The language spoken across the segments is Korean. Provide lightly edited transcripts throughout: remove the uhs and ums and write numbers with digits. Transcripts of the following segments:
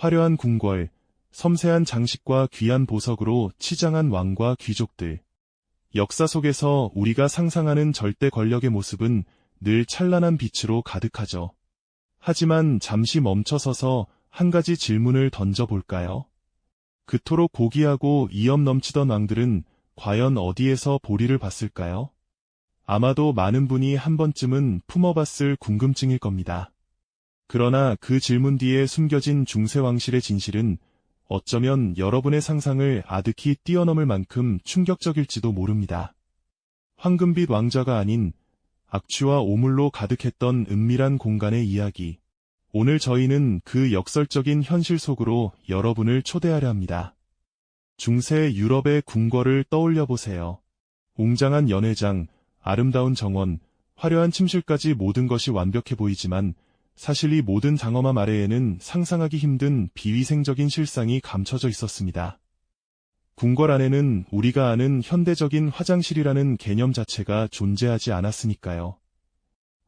화려한 궁궐, 섬세한 장식과 귀한 보석으로 치장한 왕과 귀족들. 역사 속에서 우리가 상상하는 절대 권력의 모습은 늘 찬란한 빛으로 가득하죠. 하지만 잠시 멈춰서서 한 가지 질문을 던져볼까요? 그토록 고귀하고 위엄 넘치던 왕들은 과연 어디에서 보리를 봤을까요? 아마도 많은 분이 한 번쯤은 품어봤을 궁금증일 겁니다. 그러나 그 질문 뒤에 숨겨진 중세왕실의 진실은 어쩌면 여러분의 상상을 아득히 뛰어넘을 만큼 충격적일지도 모릅니다. 황금빛 왕좌가 아닌 악취와 오물로 가득했던 은밀한 공간의 이야기. 오늘 저희는 그 역설적인 현실 속으로 여러분을 초대하려 합니다. 중세 유럽의 궁궐을 떠올려 보세요. 웅장한 연회장, 아름다운 정원, 화려한 침실까지 모든 것이 완벽해 보이지만 사실 이 모든 장엄함 아래에는 상상하기 힘든 비위생적인 실상이 감춰져 있었습니다. 궁궐 안에는 우리가 아는 현대적인 화장실이라는 개념 자체가 존재하지 않았으니까요.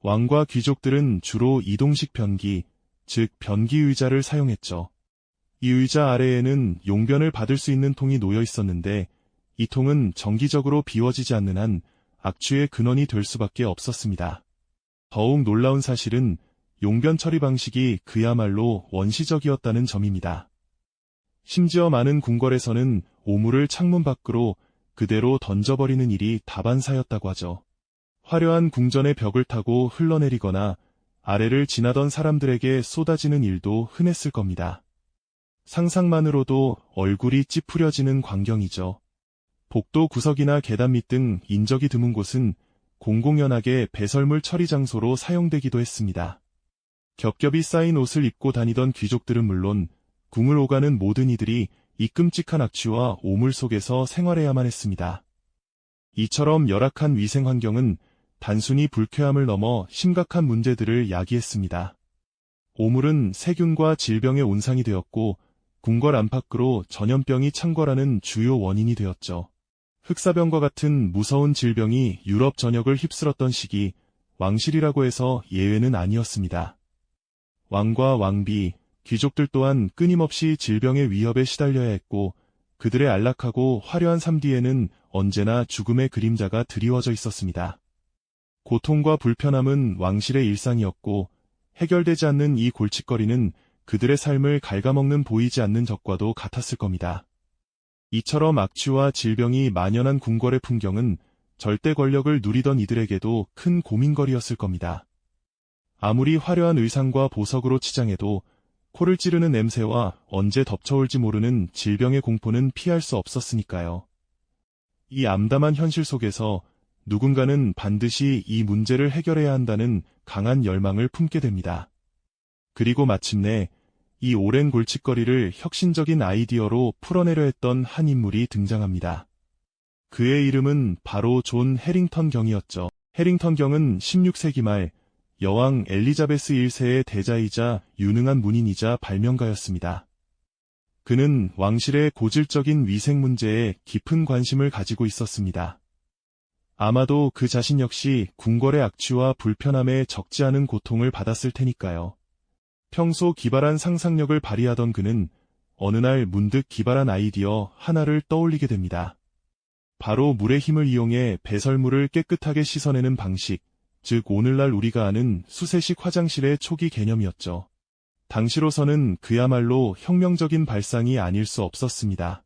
왕과 귀족들은 주로 이동식 변기, 즉 변기 의자를 사용했죠. 이 의자 아래에는 용변을 받을 수 있는 통이 놓여 있었는데 이 통은 정기적으로 비워지지 않는 한 악취의 근원이 될 수밖에 없었습니다. 더욱 놀라운 사실은 용변 처리 방식이 그야말로 원시적이었다는 점입니다. 심지어 많은 궁궐에서는 오물을 창문 밖으로 그대로 던져버리는 일이 다반사였다고 하죠. 화려한 궁전의 벽을 타고 흘러내리거나 아래를 지나던 사람들에게 쏟아지는 일도 흔했을 겁니다. 상상만으로도 얼굴이 찌푸려지는 광경이죠. 복도 구석이나 계단 밑 등 인적이 드문 곳은 공공연하게 배설물 처리 장소로 사용되기도 했습니다. 겹겹이 쌓인 옷을 입고 다니던 귀족들은 물론 궁을 오가는 모든 이들이 이 끔찍한 악취와 오물 속에서 생활해야만 했습니다. 이처럼 열악한 위생 환경은 단순히 불쾌함을 넘어 심각한 문제들을 야기했습니다. 오물은 세균과 질병의 온상이 되었고 궁궐 안팎으로 전염병이 창궐하는 주요 원인이 되었죠. 흑사병과 같은 무서운 질병이 유럽 전역을 휩쓸었던 시기, 왕실이라고 해서 예외는 아니었습니다. 왕과 왕비, 귀족들 또한 끊임없이 질병의 위협에 시달려야 했고 그들의 안락하고 화려한 삶 뒤에는 언제나 죽음의 그림자가 드리워져 있었습니다. 고통과 불편함은 왕실의 일상이었고 해결되지 않는 이 골칫거리는 그들의 삶을 갉아먹는 보이지 않는 적과도 같았을 겁니다. 이처럼 악취와 질병이 만연한 궁궐의 풍경은 절대 권력을 누리던 이들에게도 큰 고민거리였을 겁니다. 아무리 화려한 의상과 보석으로 치장해도 코를 찌르는 냄새와 언제 덮쳐올지 모르는 질병의 공포는 피할 수 없었으니까요. 이 암담한 현실 속에서 누군가는 반드시 이 문제를 해결해야 한다는 강한 열망을 품게 됩니다. 그리고 마침내 이 오랜 골칫거리를 혁신적인 아이디어로 풀어내려 했던 한 인물이 등장합니다. 그의 이름은 바로 존 해링턴 경이었죠. 해링턴 경은 16세기 말 여왕 엘리자베스 1세의 대자이자 유능한 문인이자 발명가였습니다. 그는 왕실의 고질적인 위생 문제에 깊은 관심을 가지고 있었습니다. 아마도 그 자신 역시 궁궐의 악취와 불편함에 적지 않은 고통을 받았을 테니까요. 평소 기발한 상상력을 발휘하던 그는 어느 날 문득 기발한 아이디어 하나를 떠올리게 됩니다. 바로 물의 힘을 이용해 배설물을 깨끗하게 씻어내는 방식, 즉 오늘날 우리가 아는 수세식 화장실의 초기 개념이었죠. 당시로서는 그야말로 혁명적인 발상이 아닐 수 없었습니다.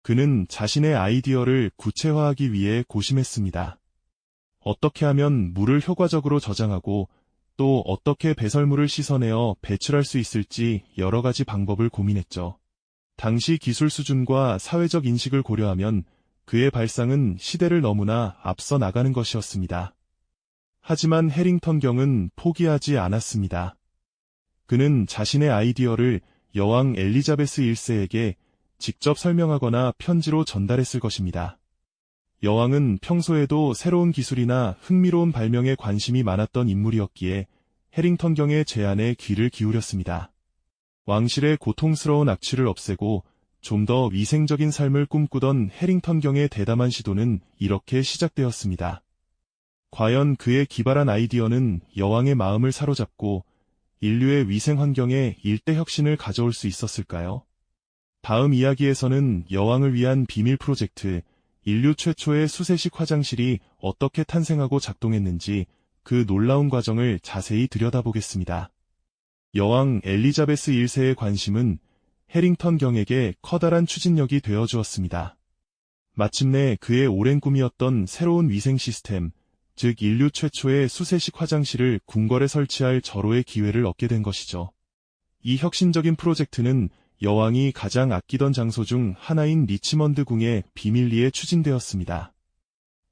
그는 자신의 아이디어를 구체화하기 위해 고심했습니다. 어떻게 하면 물을 효과적으로 저장하고 또 어떻게 배설물을 씻어내어 배출할 수 있을지 여러 가지 방법을 고민했죠. 당시 기술 수준과 사회적 인식을 고려하면 그의 발상은 시대를 너무나 앞서 나가는 것이었습니다. 하지만 해링턴 경은 포기하지 않았습니다. 그는 자신의 아이디어를 여왕 엘리자베스 1세에게 직접 설명하거나 편지로 전달했을 것입니다. 여왕은 평소에도 새로운 기술이나 흥미로운 발명에 관심이 많았던 인물이었기에 해링턴 경의 제안에 귀를 기울였습니다. 왕실의 고통스러운 악취를 없애고 좀 더 위생적인 삶을 꿈꾸던 해링턴 경의 대담한 시도는 이렇게 시작되었습니다. 과연 그의 기발한 아이디어는 여왕의 마음을 사로잡고 인류의 위생 환경에 일대 혁신을 가져올 수 있었을까요? 다음 이야기에서는 여왕을 위한 비밀 프로젝트, 인류 최초의 수세식 화장실이 어떻게 탄생하고 작동했는지 그 놀라운 과정을 자세히 들여다보겠습니다. 여왕 엘리자베스 1세의 관심은 해링턴 경에게 커다란 추진력이 되어주었습니다. 마침내 그의 오랜 꿈이었던 새로운 위생 시스템, 즉 인류 최초의 수세식 화장실을 궁궐에 설치할 절호의 기회를 얻게 된 것이죠. 이 혁신적인 프로젝트는 여왕이 가장 아끼던 장소 중 하나인 리치먼드 궁의 비밀리에 추진되었습니다.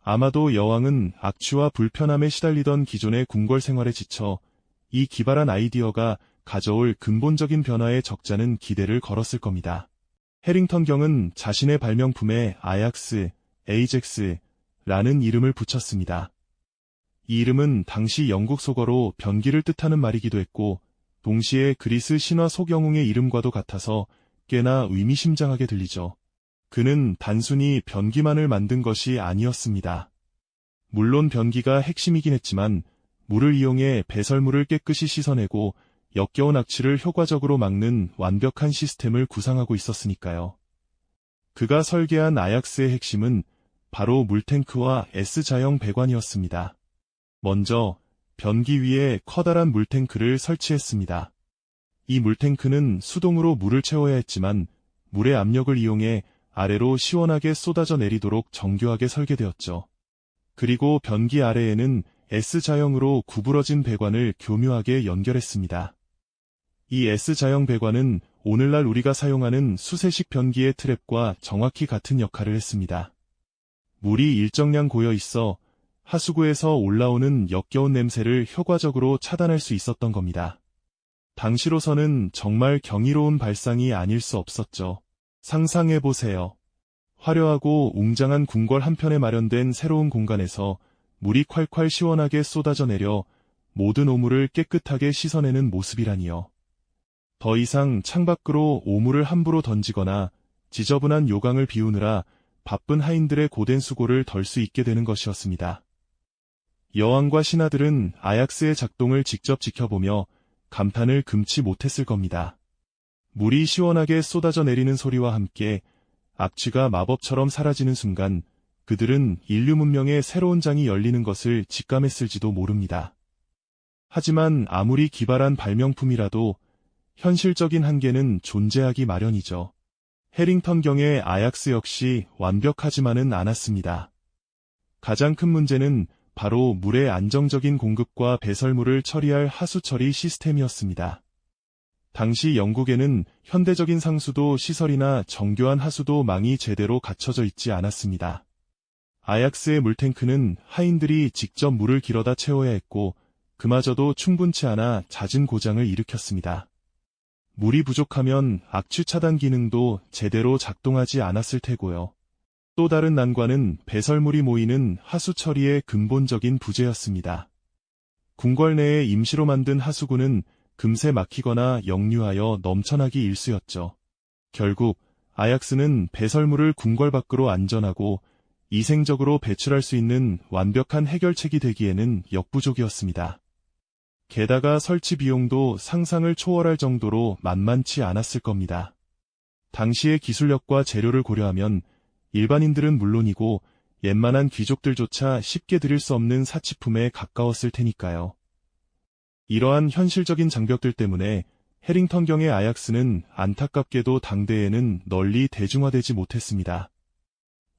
아마도 여왕은 악취와 불편함에 시달리던 기존의 궁궐 생활에 지쳐 이 기발한 아이디어가 가져올 근본적인 변화에 적잖은 기대를 걸었을 겁니다. 해링턴 경은 자신의 발명품에 아약스, 에이젝스라는 이름을 붙였습니다. 이 이름은 당시 영국 속어로 변기를 뜻하는 말이기도 했고 동시에 그리스 신화 속영웅의 이름과도 같아서 꽤나 의미심장하게 들리죠. 그는 단순히 변기만을 만든 것이 아니었습니다. 물론 변기가 핵심이긴 했지만 물을 이용해 배설물을 깨끗이 씻어내고 역겨운 악취를 효과적으로 막는 완벽한 시스템을 구상하고 있었으니까요. 그가 설계한 아약스의 핵심은 바로 물탱크와 S자형 배관이었습니다. 먼저 변기 위에 커다란 물탱크를 설치했습니다. 이 물탱크는 수동으로 물을 채워야 했지만 물의 압력을 이용해 아래로 시원하게 쏟아져 내리도록 정교하게 설계되었죠. 그리고 변기 아래에는 S자형으로 구부러진 배관을 교묘하게 연결했습니다. 이 S자형 배관은 오늘날 우리가 사용하는 수세식 변기의 트랩과 정확히 같은 역할을 했습니다. 물이 일정량 고여 있어 하수구에서 올라오는 역겨운 냄새를 효과적으로 차단할 수 있었던 겁니다. 당시로서는 정말 경이로운 발상이 아닐 수 없었죠. 상상해보세요. 화려하고 웅장한 궁궐 한편에 마련된 새로운 공간에서 물이 콸콸 시원하게 쏟아져 내려 모든 오물을 깨끗하게 씻어내는 모습이라니요. 더 이상 창밖으로 오물을 함부로 던지거나 지저분한 요강을 비우느라 바쁜 하인들의 고된 수고를 덜 수 있게 되는 것이었습니다. 여왕과 신하들은 아약스의 작동을 직접 지켜보며 감탄을 금치 못했을 겁니다. 물이 시원하게 쏟아져 내리는 소리와 함께 악취가 마법처럼 사라지는 순간 그들은 인류 문명의 새로운 장이 열리는 것을 직감했을지도 모릅니다. 하지만 아무리 기발한 발명품이라도 현실적인 한계는 존재하기 마련이죠. 해링턴 경의 아약스 역시 완벽하지만은 않았습니다. 가장 큰 문제는 바로 물의 안정적인 공급과 배설물을 처리할 하수 처리 시스템이었습니다. 당시 영국에는 현대적인 상수도 시설이나 정교한 하수도 망이 제대로 갖춰져 있지 않았습니다. 아약스의 물탱크는 하인들이 직접 물을 길어다 채워야 했고 그마저도 충분치 않아 잦은 고장을 일으켰습니다. 물이 부족하면 악취 차단 기능도 제대로 작동하지 않았을 테고요. 또 다른 난관은 배설물이 모이는 하수 처리의 근본적인 부재였습니다. 궁궐 내에 임시로 만든 하수구는 금세 막히거나 역류하여 넘쳐나기 일쑤였죠. 결국 아약스는 배설물을 궁궐 밖으로 안전하고 위생적으로 배출할 수 있는 완벽한 해결책이 되기에는 역부족이었습니다. 게다가 설치 비용도 상상을 초월할 정도로 만만치 않았을 겁니다. 당시의 기술력과 재료를 고려하면 일반인들은 물론이고 웬만한 귀족들조차 쉽게 들일 수 없는 사치품에 가까웠을 테니까요. 이러한 현실적인 장벽들 때문에 해링턴 경의 아약스는 안타깝게도 당대에는 널리 대중화되지 못했습니다.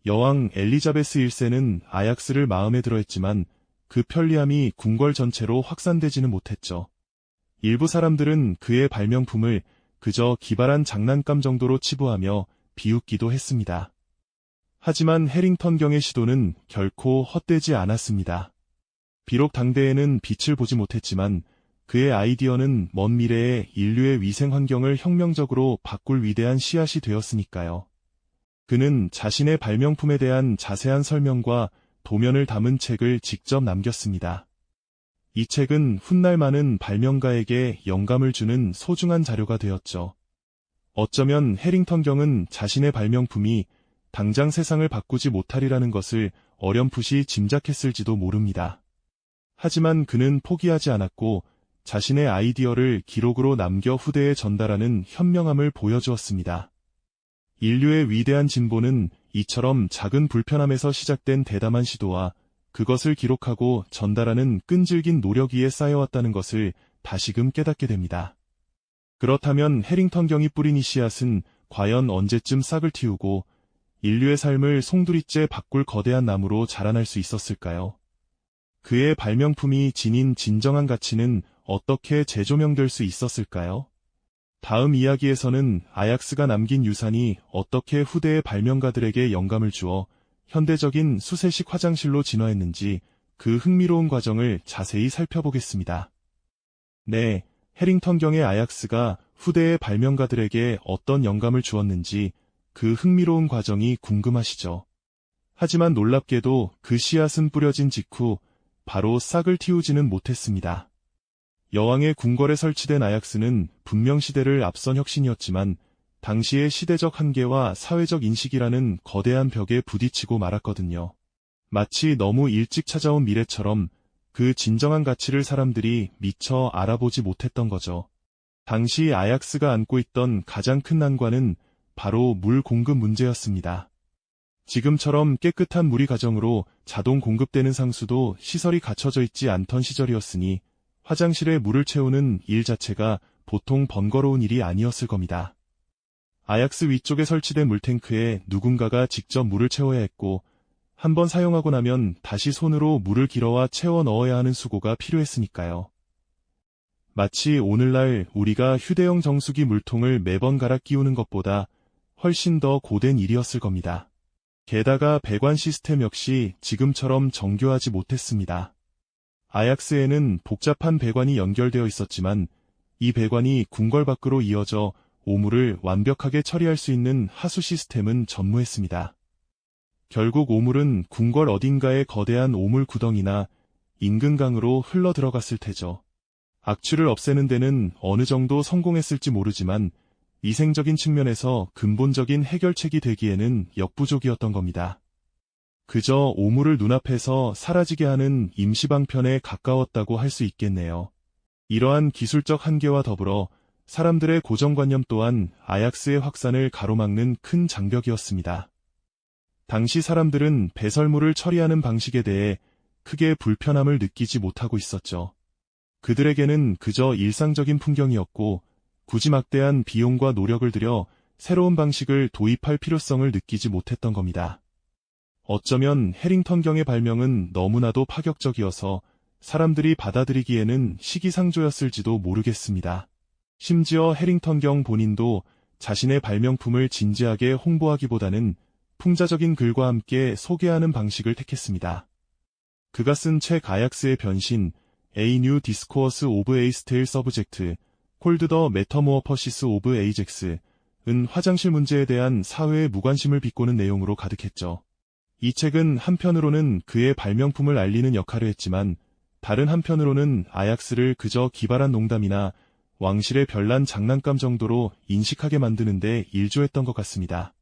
여왕 엘리자베스 1세는 아약스를 마음에 들어 했지만 그 편리함이 궁궐 전체로 확산되지는 못했죠. 일부 사람들은 그의 발명품을 그저 기발한 장난감 정도로 치부하며 비웃기도 했습니다. 하지만 해링턴 경의 시도는 결코 헛되지 않았습니다. 비록 당대에는 빛을 보지 못했지만 그의 아이디어는 먼 미래에 인류의 위생 환경을 혁명적으로 바꿀 위대한 씨앗이 되었으니까요. 그는 자신의 발명품에 대한 자세한 설명과 도면을 담은 책을 직접 남겼습니다. 이 책은 훗날 많은 발명가에게 영감을 주는 소중한 자료가 되었죠. 어쩌면 해링턴 경은 자신의 발명품이 당장 세상을 바꾸지 못하리라는 것을 어렴풋이 짐작했을지도 모릅니다. 하지만 그는 포기하지 않았고 자신의 아이디어를 기록으로 남겨 후대에 전달하는 현명함을 보여주었습니다. 인류의 위대한 진보는 이처럼 작은 불편함에서 시작된 대담한 시도와 그것을 기록하고 전달하는 끈질긴 노력 위에 쌓여왔다는 것을 다시금 깨닫게 됩니다. 그렇다면 해링턴 경이 뿌린 이 씨앗은 과연 언제쯤 싹을 틔우고 인류의 삶을 송두리째 바꿀 거대한 나무로 자라날 수 있었을까요? 그의 발명품이 지닌 진정한 가치는 어떻게 재조명될 수 있었을까요? 다음 이야기에서는 아약스가 남긴 유산이 어떻게 후대의 발명가들에게 영감을 주어 현대적인 수세식 화장실로 진화했는지 그 흥미로운 과정을 자세히 살펴보겠습니다. 네, 해링턴 경의 아약스가 후대의 발명가들에게 어떤 영감을 주었는지 그 흥미로운 과정이 궁금하시죠? 하지만 놀랍게도 그 씨앗은 뿌려진 직후 바로 싹을 틔우지는 못했습니다. 여왕의 궁궐에 설치된 아약스는 분명 시대를 앞선 혁신이었지만 당시의 시대적 한계와 사회적 인식이라는 거대한 벽에 부딪히고 말았거든요. 마치 너무 일찍 찾아온 미래처럼 그 진정한 가치를 사람들이 미처 알아보지 못했던 거죠. 당시 아약스가 안고 있던 가장 큰 난관은 바로 물 공급 문제였습니다. 지금처럼 깨끗한 물이 가정으로 자동 공급되는 상수도 시설이 갖춰져 있지 않던 시절이었으니 화장실에 물을 채우는 일 자체가 보통 번거로운 일이 아니었을 겁니다. 아약스 위쪽에 설치된 물탱크에 누군가가 직접 물을 채워야 했고 한번 사용하고 나면 다시 손으로 물을 길어와 채워 넣어야 하는 수고가 필요했으니까요. 마치 오늘날 우리가 휴대용 정수기 물통을 매번 갈아 끼우는 것보다 훨씬 더 고된 일이었을 겁니다. 게다가 배관 시스템 역시 지금처럼 정교하지 못했습니다. 아약스에는 복잡한 배관이 연결되어 있었지만 이 배관이 궁궐 밖으로 이어져 오물을 완벽하게 처리할 수 있는 하수 시스템은 전무했습니다. 결국 오물은 궁궐 어딘가의 거대한 오물 구덩이나 인근 강으로 흘러 들어갔을 테죠. 악취를 없애는 데는 어느 정도 성공했을지 모르지만 위생적인 측면에서 근본적인 해결책이 되기에는 역부족이었던 겁니다. 그저 오물을 눈앞에서 사라지게 하는 임시방편에 가까웠다고 할 수 있겠네요. 이러한 기술적 한계와 더불어 사람들의 고정관념 또한 아약스의 확산을 가로막는 큰 장벽이었습니다. 당시 사람들은 배설물을 처리하는 방식에 대해 크게 불편함을 느끼지 못하고 있었죠. 그들에게는 그저 일상적인 풍경이었고 굳이 막대한 비용과 노력을 들여 새로운 방식을 도입할 필요성을 느끼지 못했던 겁니다. 어쩌면 해링턴 경의 발명은 너무나도 파격적이어서 사람들이 받아들이기에는 시기상조였을지도 모르겠습니다. 심지어 해링턴 경 본인도 자신의 발명품을 진지하게 홍보하기보다는 풍자적인 글과 함께 소개하는 방식을 택했습니다. 그가 쓴 책 아약스의 변신, A New Discourse of a Stale Subject, Called the Metamorphosis of Ajax, 은 화장실 문제에 대한 사회의 무관심을 비꼬는 내용으로 가득했죠. 이 책은 한편으로는 그의 발명품을 알리는 역할을 했지만 다른 한편으로는 아약스를 그저 기발한 농담이나 왕실의 별난 장난감 정도로 인식하게 만드는 데 일조했던 것 같습니다.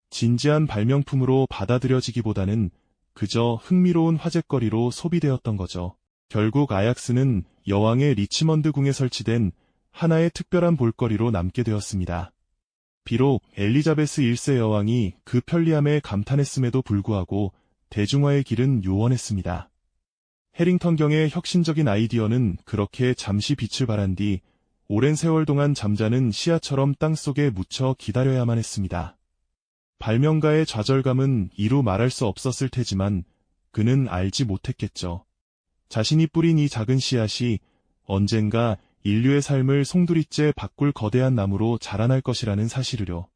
진지한 발명품으로 받아들여지기보다는 그저 흥미로운 화제거리로 소비되었던 거죠. 결국 아약스는 여왕의 리치먼드 궁에 설치된 하나의 특별한 볼거리로 남게 되었습니다. 비록 엘리자베스 1세 여왕이 그 편리함에 감탄했음에도 불구하고 대중화의 길은 요원했습니다. 해링턴 경의 혁신적인 아이디어는 그렇게 잠시 빛을 발한 뒤 오랜 세월 동안 잠자는 씨앗처럼 땅속에 묻혀 기다려야만 했습니다. 발명가의 좌절감은 이루 말할 수 없었을 테지만 그는 알지 못했겠죠. 자신이 뿌린 이 작은 씨앗이 언젠가 인류의 삶을 송두리째 바꿀 거대한 나무로 자라날 것이라는 사실을요.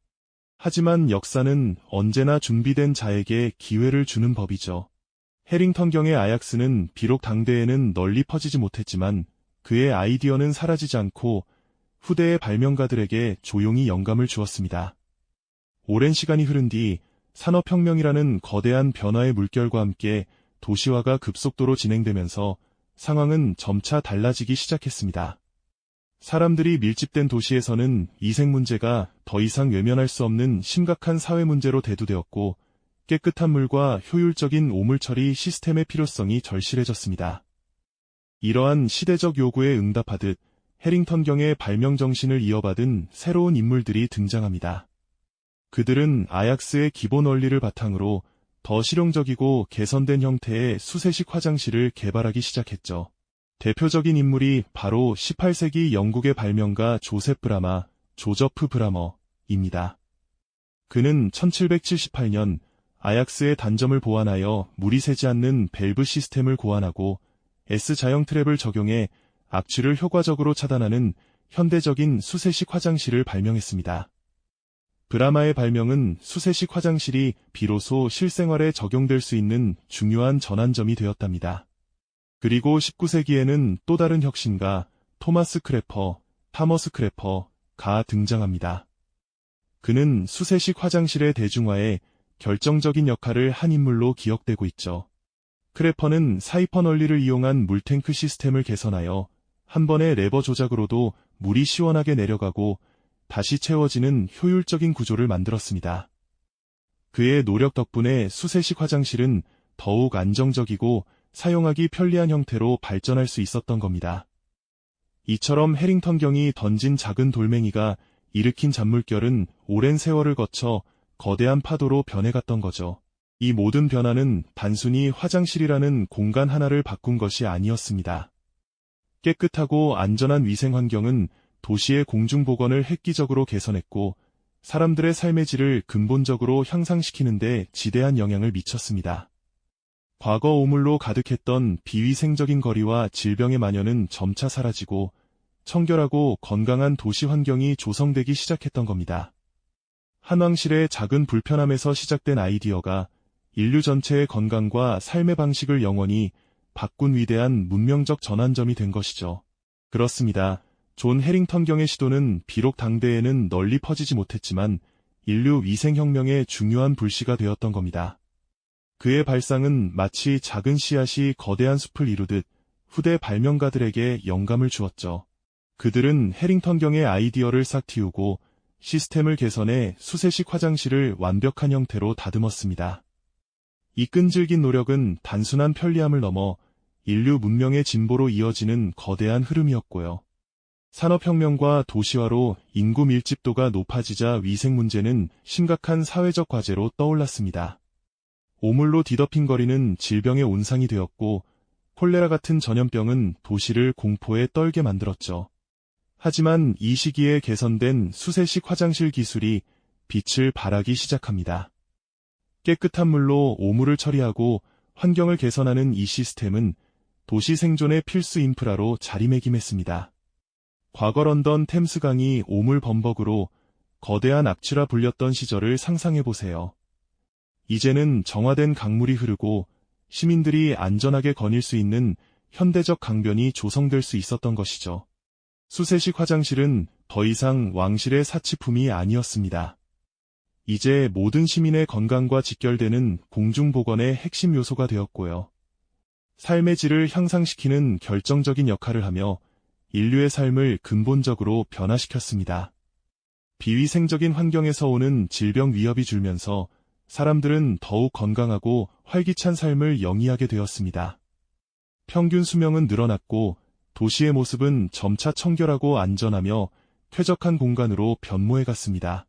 하지만 역사는 언제나 준비된 자에게 기회를 주는 법이죠. 해링턴 경의 아약스는 비록 당대에는 널리 퍼지지 못했지만 그의 아이디어는 사라지지 않고 후대의 발명가들에게 조용히 영감을 주었습니다. 오랜 시간이 흐른 뒤 산업혁명이라는 거대한 변화의 물결과 함께 도시화가 급속도로 진행되면서 상황은 점차 달라지기 시작했습니다. 사람들이 밀집된 도시에서는 위생 문제가 더 이상 외면할 수 없는 심각한 사회 문제로 대두되었고 깨끗한 물과 효율적인 오물 처리 시스템의 필요성이 절실해졌습니다. 이러한 시대적 요구에 응답하듯 해링턴 경의 발명 정신을 이어받은 새로운 인물들이 등장합니다. 그들은 아약스의 기본 원리를 바탕으로 더 실용적이고 개선된 형태의 수세식 화장실을 개발하기 시작했죠. 대표적인 인물이 바로 18세기 영국의 발명가 조셉 브라마, 조저프 브라머입니다. 그는 1778년 아약스의 단점을 보완하여 물이 새지 않는 밸브 시스템을 고안하고 S자형 트랩을 적용해 악취를 효과적으로 차단하는 현대적인 수세식 화장실을 발명했습니다. 브라마의 발명은 수세식 화장실이 비로소 실생활에 적용될 수 있는 중요한 전환점이 되었답니다. 그리고 19세기에는 또 다른 혁신가 토머스 크래퍼가 등장합니다. 그는 수세식 화장실의 대중화에 결정적인 역할을 한 인물로 기억되고 있죠. 크래퍼는 사이펀 원리를 이용한 물탱크 시스템을 개선하여 한 번의 레버 조작으로도 물이 시원하게 내려가고 다시 채워지는 효율적인 구조를 만들었습니다. 그의 노력 덕분에 수세식 화장실은 더욱 안정적이고 사용하기 편리한 형태로 발전할 수 있었던 겁니다. 이처럼 해링턴 경이 던진 작은 돌멩이가 일으킨 잔물결은 오랜 세월을 거쳐 거대한 파도로 변해갔던 거죠. 이 모든 변화는 단순히 화장실이라는 공간 하나를 바꾼 것이 아니었습니다. 깨끗하고 안전한 위생 환경은 도시의 공중보건을 획기적으로 개선했고 사람들의 삶의 질을 근본적으로 향상시키는 데 지대한 영향을 미쳤습니다. 과거 오물로 가득했던 비위생적인 거리와 질병의 만연은 점차 사라지고 청결하고 건강한 도시 환경이 조성되기 시작했던 겁니다. 한 왕실의 작은 불편함에서 시작된 아이디어가 인류 전체의 건강과 삶의 방식을 영원히 바꾼 위대한 문명적 전환점이 된 것이죠. 그렇습니다. 존 해링턴 경의 시도는 비록 당대에는 널리 퍼지지 못했지만 인류 위생혁명의 중요한 불씨가 되었던 겁니다. 그의 발상은 마치 작은 씨앗이 거대한 숲을 이루듯 후대 발명가들에게 영감을 주었죠. 그들은 해링턴 경의 아이디어를 싹 틔우고 시스템을 개선해 수세식 화장실을 완벽한 형태로 다듬었습니다. 이 끈질긴 노력은 단순한 편리함을 넘어 인류 문명의 진보로 이어지는 거대한 흐름이었고요. 산업혁명과 도시화로 인구 밀집도가 높아지자 위생 문제는 심각한 사회적 과제로 떠올랐습니다. 오물로 뒤덮인 거리는 질병의 온상이 되었고 콜레라 같은 전염병은 도시를 공포에 떨게 만들었죠. 하지만 이 시기에 개선된 수세식 화장실 기술이 빛을 발하기 시작합니다. 깨끗한 물로 오물을 처리하고 환경을 개선하는 이 시스템은 도시 생존의 필수 인프라로 자리매김했습니다. 과거 런던 템스강이 오물 범벅으로 거대한 악취라 불렸던 시절을 상상해보세요. 이제는 정화된 강물이 흐르고 시민들이 안전하게 거닐 수 있는 현대적 강변이 조성될 수 있었던 것이죠. 수세식 화장실은 더 이상 왕실의 사치품이 아니었습니다. 이제 모든 시민의 건강과 직결되는 공중보건의 핵심 요소가 되었고요. 삶의 질을 향상시키는 결정적인 역할을 하며 인류의 삶을 근본적으로 변화시켰습니다. 비위생적인 환경에서 오는 질병 위협이 줄면서 사람들은 더욱 건강하고 활기찬 삶을 영위하게 되었습니다. 평균 수명은 늘어났고 도시의 모습은 점차 청결하고 안전하며 쾌적한 공간으로 변모해갔습니다.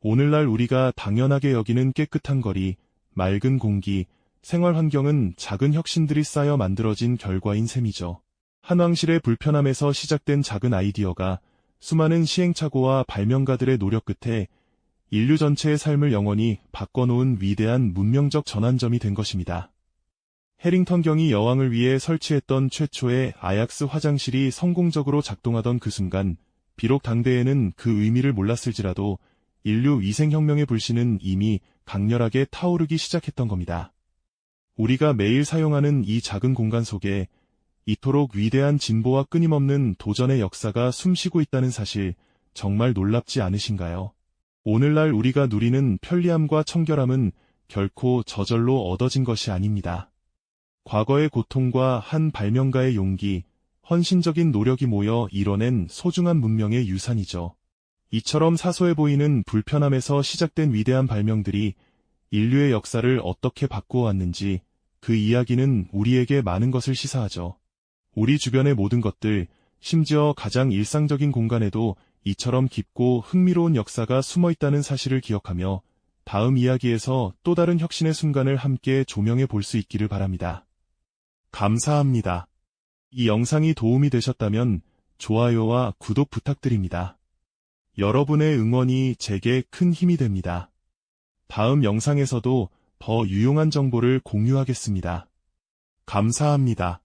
오늘날 우리가 당연하게 여기는 깨끗한 거리, 맑은 공기, 생활 환경은 작은 혁신들이 쌓여 만들어진 결과인 셈이죠. 한 왕실의 불편함에서 시작된 작은 아이디어가 수많은 시행착오와 발명가들의 노력 끝에 인류 전체의 삶을 영원히 바꿔놓은 위대한 문명적 전환점이 된 것입니다. 해링턴 경이 여왕을 위해 설치했던 최초의 아약스 화장실이 성공적으로 작동하던 그 순간, 비록 당대에는 그 의미를 몰랐을지라도 인류 위생혁명의 불씨는 이미 강렬하게 타오르기 시작했던 겁니다. 우리가 매일 사용하는 이 작은 공간 속에 이토록 위대한 진보와 끊임없는 도전의 역사가 숨쉬고 있다는 사실, 정말 놀랍지 않으신가요? 오늘날 우리가 누리는 편리함과 청결함은 결코 저절로 얻어진 것이 아닙니다. 과거의 고통과 한 발명가의 용기, 헌신적인 노력이 모여 이뤄낸 소중한 문명의 유산이죠. 이처럼 사소해 보이는 불편함에서 시작된 위대한 발명들이 인류의 역사를 어떻게 바꾸어 왔는지 그 이야기는 우리에게 많은 것을 시사하죠. 우리 주변의 모든 것들, 심지어 가장 일상적인 공간에도 이처럼 깊고 흥미로운 역사가 숨어 있다는 사실을 기억하며 다음 이야기에서 또 다른 혁신의 순간을 함께 조명해 볼 수 있기를 바랍니다. 감사합니다. 이 영상이 도움이 되셨다면 좋아요와 구독 부탁드립니다. 여러분의 응원이 제게 큰 힘이 됩니다. 다음 영상에서도 더 유용한 정보를 공유하겠습니다. 감사합니다.